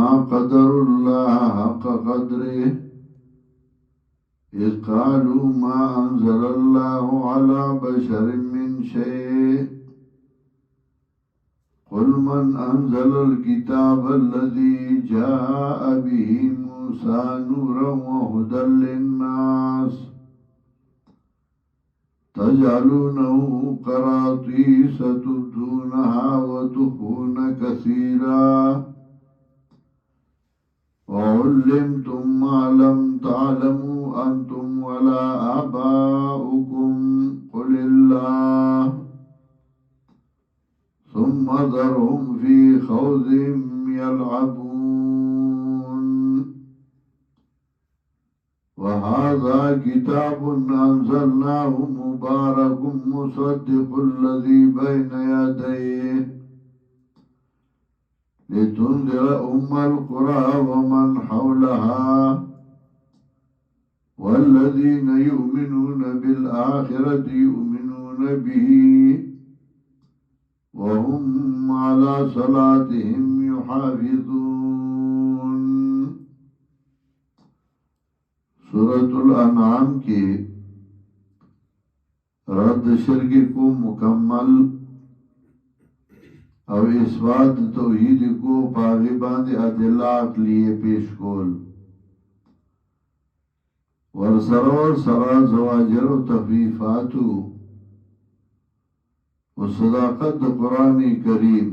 وما قدر الله حق قدره إذ قالوا ما أنزل الله على بشر من شيء قل من أنزل الكتاب الذي جاء به موسى نورا وهدى للناس تجعلونه قراطيس تبدونها وتخفون كثيرا وعلمتم ما لم تعلموا أنتم ولا آباؤكم قل الله ثم ذرهم في خوضهم يلعبون وهذا كتاب أنزلناه مبارك مصدق الذي بين يديه لتنذر القرى ومن حولها والذين يؤمنون بالآخرة يؤمنون به وهم على صلاتهم يحافظون. سورة الانعام کی رد شرک کو مکمل او اثبات توحید کو باغی باندې ادله عقلیه پیش کول ورسره زواجر و تخفیفاتو وصداقت قرآن کریم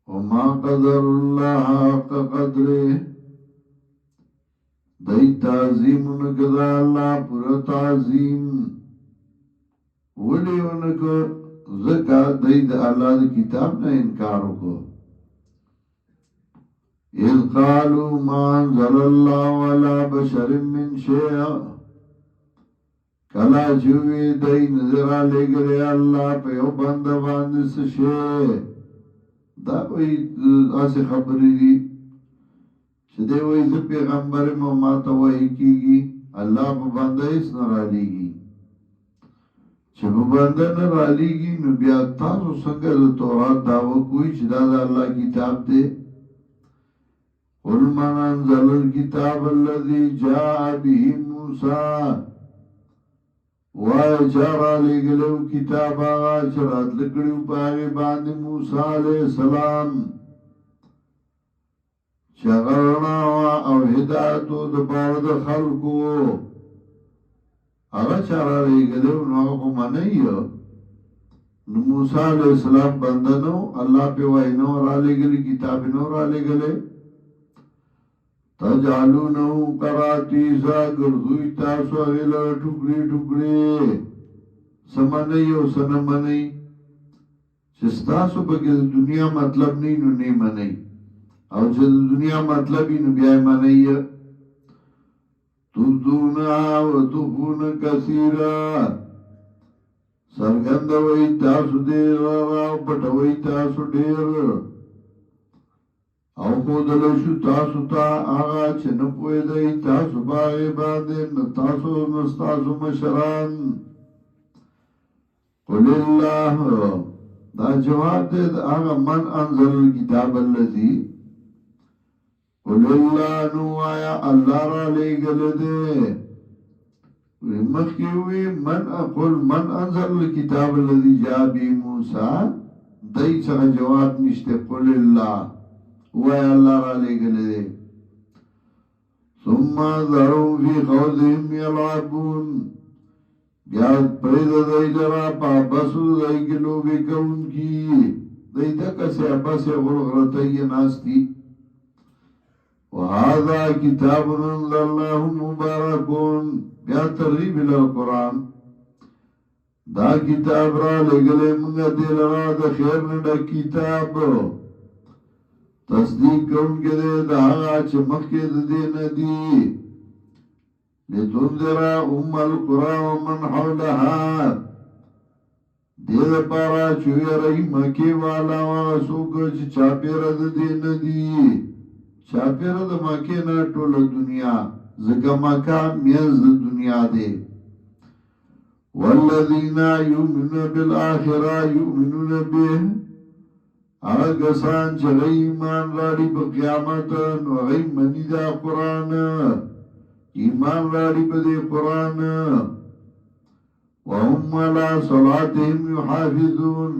وما قدر الله حق قدره دی تعظیم نکدا اللہ پورا تعظیم ولی انکو زکا دی دا اللہ دا کتاب نا انکارو کو اذ قالوا ما انزل الله على بشر من شیء کلا چوی دی نظر آلے گلے اللہ پیو بند باندس شیء دا کوئی آسی خبری دی چدے وی زی پیغمبر مماتا وحی کی گی اللہ پا بندہ اس نرالی گی چه پا بندہ نرالی گی نو بیا تاسو سنگا دا تورات دعوی کوئی چدا دا اللہ کتاب دے قل من انزل الكتاب الذي جاء به موسیٰ وای چارا لے گلو کتاب آغا چرات لکڑیو پاگے باندے موسیٰ علیہ السلام چغرنا او ہدایتو دپارد خلقو آغا چارا لے گلو نو کو منئیو نو موسیٰ علیہ السلام بندنو اللہ پہ وحینو را لے گلی کتابنو را لے گلے تجعلونو قراتیسا گردوی تاسو اغیلا ٹکڑی ٹکڑی سمنی او سنمنی چستاسو بکی دنیا مطلب نہیں نو نی منی او چه دنیا مطلبی نو بیائی منی تبدونا و تخون کثیرا سرگند وی تاسو دیر را پتوی تاسو دیر او خودلشو تاسو تا آغا چه نپوی دی تاسو باغی بانده نتاسو نستاسو مشران قل اللہ دا جواب دے آغا من انزل الكتاب اللذی قل اللہ نو آیا اللہ را لے گلے دے مخیوی قل من انزل الكتاب اللذی جا بی موسیٰ دی سا جواب نشتے قل اللہ وای اللہ را لے گلے دے ثم ذروا فی خوضهم یلعبون بیا پرید دی لرا پا بسو دی گلو بی کون کی دی دکا سے بس غلغرطی ناستی وهذا کتاب انزلناه مبارکون بیا ترغیب القرآن دا کتاب را لے گلے منگا دل را دا خیر نڈا کتاب تصدیق کون کے دے دا آغا چمک کے دے ندی لتنذر القرى ومن حولها دے دا پارا چوی رئی مکی والا واسوک چی چاپیر دے ندی چاپیر دا مکی نا ٹول دنیا زکا مکا میز دنیا دے والذین یؤمنون بالآخرہ یؤمنون به هغه کسان چې هغه ایمان راړي په قیامت نو هغه مني دا قرآن ایمان راړي په دې قرآن وهم على صلاتهم يحافظون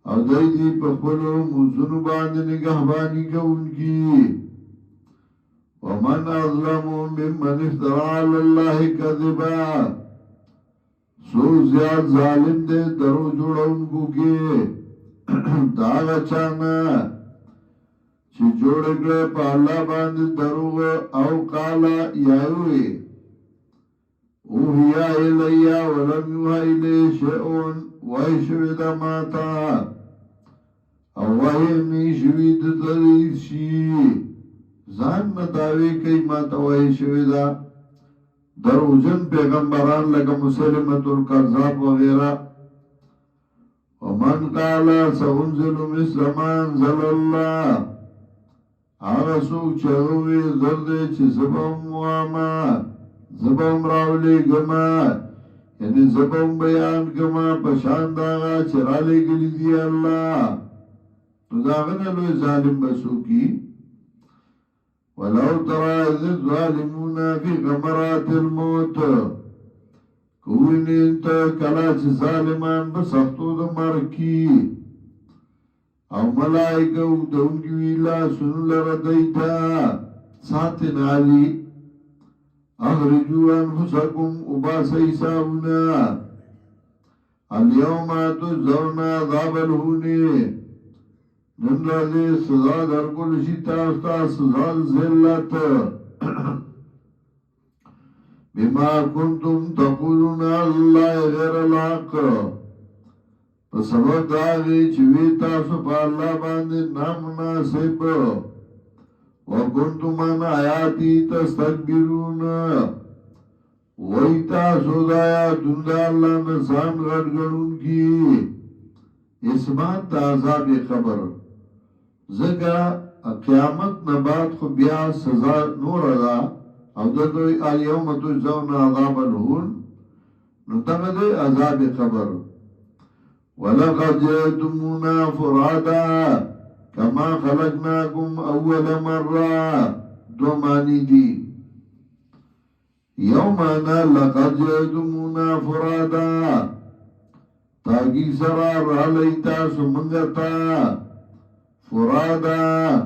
او دای دی په خپلو منځونو باندې نگهباني کوونکي ومن اظلم ممن افترى على الله كذبا سو زیاد ظالم دے درو جوړونکو کې دا غچانا چې جوړ کړه په الله باندې دروغ او قالا یاوي او هيا الیا ولم يوحى الی شيء وایشوی دا ماتا او وحی نیشوی دا تدیر شی ځان نه دعوی کوي ماته وحی شوی دا دروغجن پیغمبران لکه مسلمة الکذاب وغیرہ ومن قال سأنزل مثل ما انزل الله هغه څوک چې هغوی زر دی چې زبم واما زبم راولی گما یعنی زبم بیان گما پشان داغا چې را لګلی دی الله نو داغه نه لوی ظالم بسو کی ولو ترى إذ الظالمون في غمرات الموت کوینی انتا کلا چه ظالمان بسختو دا مرکی او ملائکه اگدونگی ویلا سنو لردیتا ساتن علی اخرجو انفسکم اباس ایساونا اليوم تجزون عذاب الهونی نن رازی سزا در کل شیطا استا سزا ذلت بما کنتم تقولون اللہ غیر الحق پس سبب داغی چوی تاسو پا اللہ باندې نامناسب وکنتم عن آیاتی تستکبرون وی تاسو دایا دندا اللہ نسان غرگرون کی اسمان تا عذاب خبر زکا قیامت نبات خو بیا سزا نور ادا او دتوی الیوم تجزون عذاب الهون نو تغدی عذاب خبر ولقد جئتمونا فرادا کما خلقناکم اول مرہ دو معنی دی یومانا لقد جئتمونا فرادا تاگی سرا را لیتا سمنگتا فرادا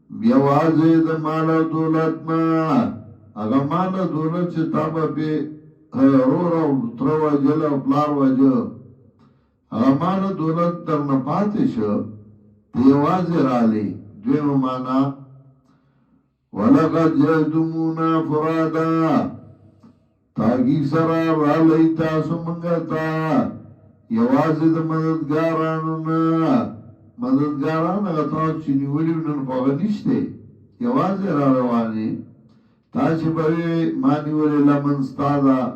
بیوازی دا مالا دولتنا اگا مالا دولت چه تابا بی رو رو ترو وجل و پلار وجل اگا مالا دولت در نپاتی شو دیوازی را لی دویمو مانا ولقد جئتمونا فرادا تاگی سرا را لیتا سمنگتا یوازی دا مددگارانو نا مددگاران اگه تاو چینی ولیو نن خواه نشته یوازی را روانی تا چه بری مانی ولی لمنستا دا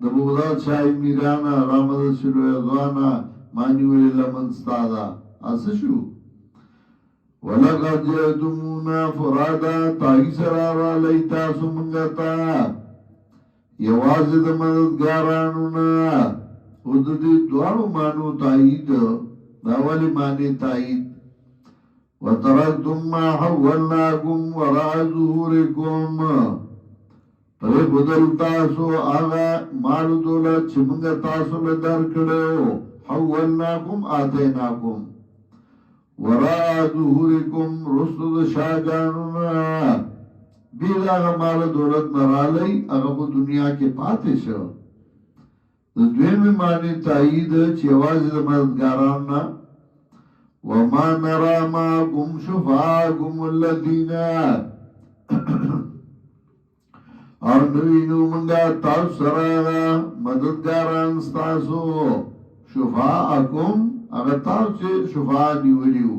دا بغداد شای میرانا را مدد شلو ازوانا مانی ولی لمنستا دا اسشو ولقد جئتمونا فرادا تاگی سرا را لیتا سمنگتا یوازی دا مددگارانو نا او دا دی دوارو مانو تایید داولی معنی تایید وَتَرَكْتُمْ مَا حَوَّلْنَاكُمْ وَرَاءَ ظُهُورِكُمْ پرې بدل تاسو هغه مال دولت چې موږ تاسو له درکړو حولناکم آتیناکم وراء ظهورکم رسل شاګانو بیل هغه مال دولت نرالی هغه په دنیا کې پاتې شو د دویمې معنی تایید چې یوازې د مددګارانو نه وما نرى معكم شفاعكم الذين اور نوینو منگا تاسو سره مددګاران تاسو شفاعکم هغه تاسو چې شفاع نیولیو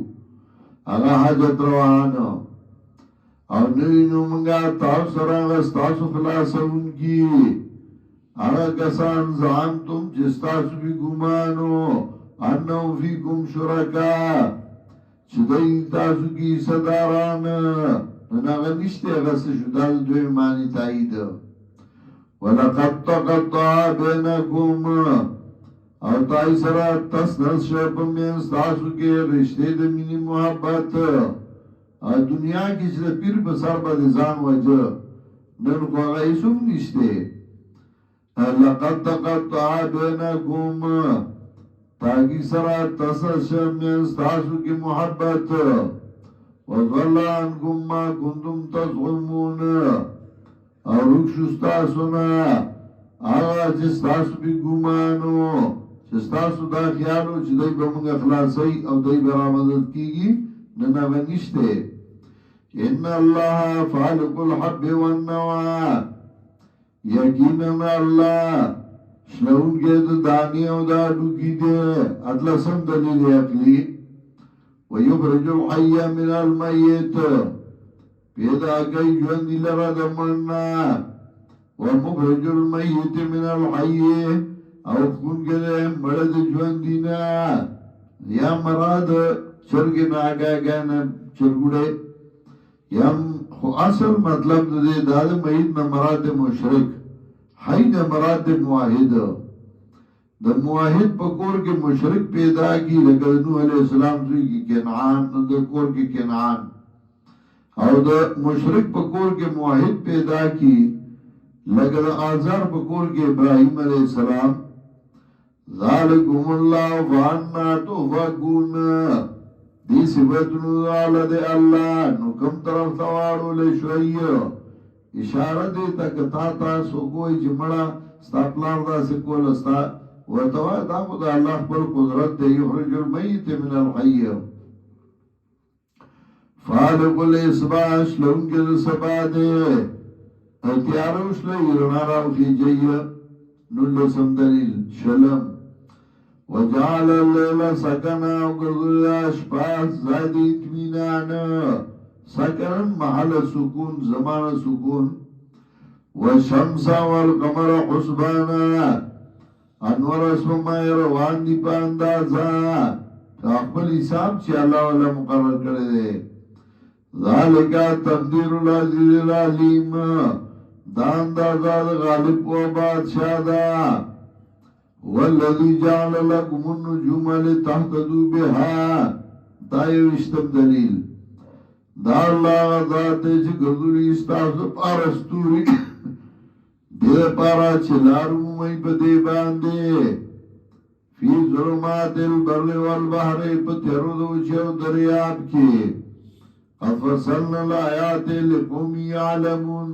هغه حاجت روانو او نوینو منگا تاسو سره تاسو خلاصونکی هغه کسان زعمتم چې تاسو به ګمانو انو فیکم شرکا چې دای تاسو کی صداران ناغه نشته غس شدال دوی معنی تایید ولقد تقطع بينكم او تای سره تس نس شو په مینځ تاسو کې رشته د مینې محبت او دنیا کې چې د پیر په سر باندې ځان وجه نن خو هغه هیڅ هم نشته. لقد تقطع بینکم تاگی سرا تسشم مینز تاسو کی محبت وضل عنکم ما کنتم تزغمون او رکشستاسونا آغا چستاسو بی گمانو چستاسو دا خیالو چی دی بمونگ اخلاصی او دی برامدد کیگی ننا بنشتے. ان اللہ فالق الحب والنوا یقینا اللہ شلون کے دا دانی او دا ڈوکی دے اطلسم دلیل عقلی ویخرج الحی من المیت پیدا کئی جوندی لرا دا مرنا ومخرج المیت من الحی او کن کے دے مرد جوندینا یا مراد چرگ ناگا گانا چرگوڑے یم خو اصل مطلب دے داد مہید نا مراد مشرک حی نا مراد موحد دا موحد پا کور کے مشرک پیدا کی لکہ نوح علیہ السلام سوئی کی کنعان دا کور کے کنعان او دا مشرک پا کور کے موحد پیدا کی لکہ دا آزار پا کور کے ابراہیم علیہ السلام ذالکم اللہ فانا توفقون دی صفتنو دعالا دے اللہ نو کم طرف توارو لے شوئی اشارہ دیتا کتا تا سو کوئی جمڑا ستا پلار دا سکول استا ورطوائی دا خدا اللہ پر قدرت دے یخرج المیت من الحی فالق الاسباش لون کے سبا دے اتیاروش لے رناراو کی جئی نلو سمدلیل شلم وجعل اللیل سکنا وگردل اشپاس زائد اتمینان سکرن محل سکون زمان سکون والشمس والقمر حسبانا انور اسمائی روان دی پا اندازا اقبل حساب چی اللہ والا مقرر کردے ذالکا تقدیر العزیز العلیم دا اندازا غالب و بادشاہ دا والذی جعل لکم النجوم لتحتدو بها دا یو اشتم دلیل دا اللہ ذات چی گردوری استاسو پارستوری دیر پارا چلارو مئی پا دے باندے فی ظلمات البر والبحر پا تیرو دو چیو دریاب کی افصلنا الآیات لقوم یعلمون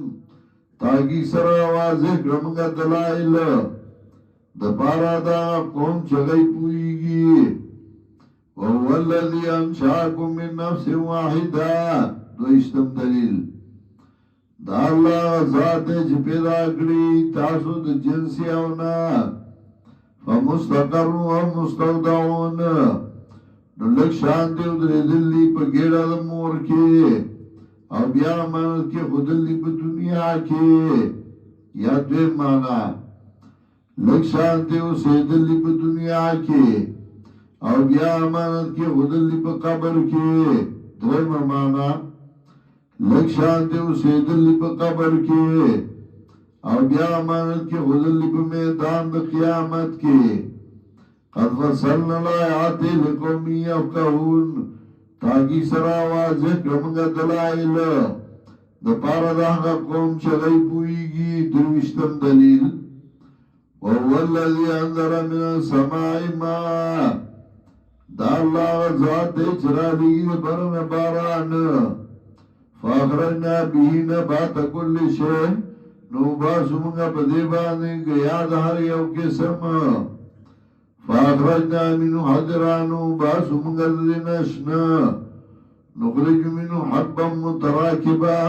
تاکی سر واضح کرمگا دلائل دا پارا دا قوم چگئی پوئی گی وهو الذي انشاكم من نفس واحدة دو اشتم دلیل دا اللہ ذات چی پیدا کری تاسو دا جنسی اونا فمستقر و مستودعون نو لک شانتی ادری دلی پا گیڑا دا مور کے او بیا مانت کے خودلی پا دنیا کے یا دوی مانا لک شانتی و سیدلی پا دنیا کے او بیا امانت کی خودلی پا قبر کی درم مانا لک شانتی و سیدلی پا قبر کی او بیا امانت کی خودلی پا میدان دا قیامت کی قد فصلنا الآیات لقومی افقہون تاکی سرا واضح کرمگا دلائل دا پارا داہا قوم چگئی پوئی گی دروشتم دلیل وهو الذي انذر من السماء ماء دا اللہ ذات دے چرا لگی برن باران فاخرجنا بیہی نبات کل شے نو باسمگا پدیبانی گیا دہر یو قسم فاخرجنا منو حجرانو باسمگا دینشن نخرج منو حبا متراکبا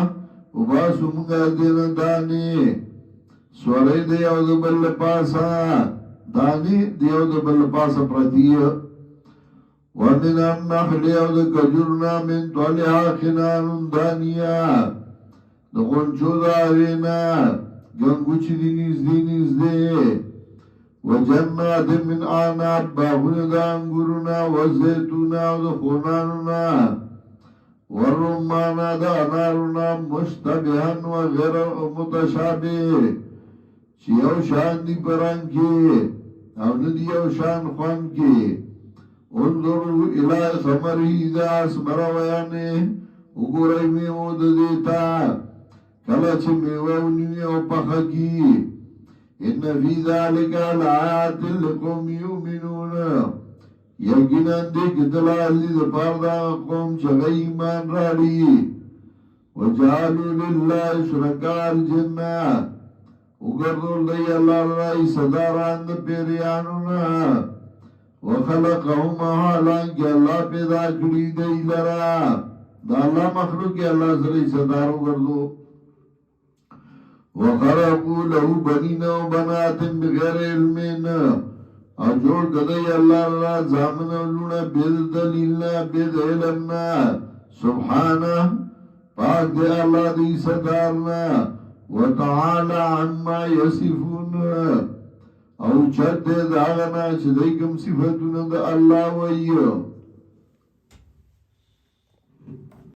وباسمگا دین دانی سوری دیو دو بل پاسا دانی دیو دو بل پاسا پردیو ومن النخل او دا کجرنا من طولها خنان دانیا دا خونچو دا آوینا گنگوچ دینیز دے وجنات من آناب باغون دا انگورنا وزیتونا او دا خونانونا ورمانا دا انارونا مشتبهن و غیر متشابه چیو شاندی پرانکی او ندی او شان خوان کی انظروا الى ثمره اذا اسمر ویانه وګورئ میوه د دیتا کله چې میوه ونیوي او پخه کی ان فی ذلک لآیات لقوم یؤمنون یقینا دې کې دلایل دي د پاره دا قوم چې ایمان راړي وجعلوا لله شرکاء الجنه وګرځول دی الله راي صداران د پیریانو نه وخلقهم حالانکه الله پیدا کړی دی لرا دا الله مخلوق الله سره صدار وګرځو وخرقوا له بنين وبنات بغير علم او جوړ کړی الله را ځامن لونه بيد دلیلنا بيد علمنا سبحانه پاک دی الله دی صدارنا وتعالى عما يصفون او چد داغنا چې دای کوم صفاتونه د الله وایو